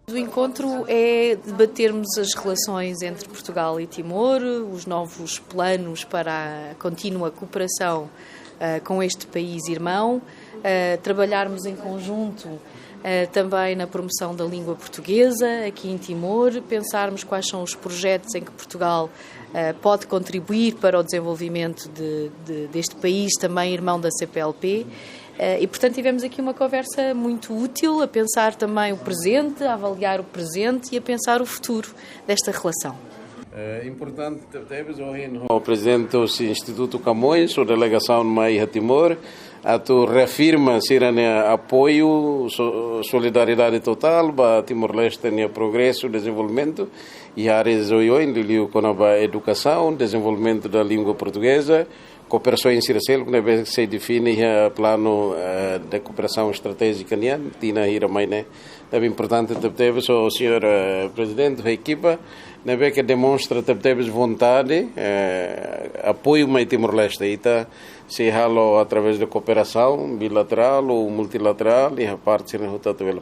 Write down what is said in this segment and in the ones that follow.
O encontro é debatermos as relações entre Portugal e Timor, os novos planos para a contínua cooperação com este país irmão, trabalharmos em conjunto também na promoção da língua portuguesa aqui em Timor, pensarmos quais são os projetos em que Portugal pode contribuir para o desenvolvimento deste país, também irmão da CPLP. E, portanto, tivemos aqui uma conversa muito útil a pensar também o presente, a avaliar o presente e a pensar o futuro desta relação. É importante, temos o presidente do Instituto Camões, a delegação de Timor, a tu reafirma apoio, solidariedade total para Timor-Leste no progresso, desenvolvimento e áreas com a educação, desenvolvimento da língua portuguesa, cooperação em Ciracel, que se define o plano de cooperação estratégica, é importante teve o senhor presidente da equipa, que demonstra teve vontade, apoio mais Timor-Leste, se halo através de cooperação bilateral ou multilateral e a parte se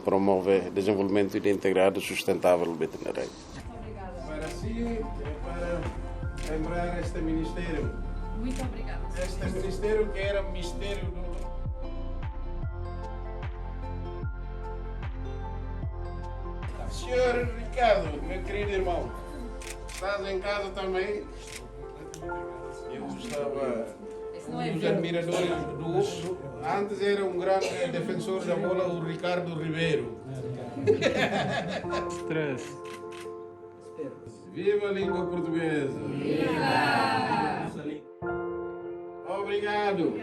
promove desenvolvimento integrado sustentável. Obrigada. Para si, para lembrar este ministério. Muito obrigada. Este ministério que era mistério do... Senhor Ricardo, meu querido irmão, estás em casa também? Eu estava... Os admiradores do... Antes era um grande defensor da bola, o Ricardo Ribeiro. Stress. Viva a língua portuguesa! Viva! Obrigado!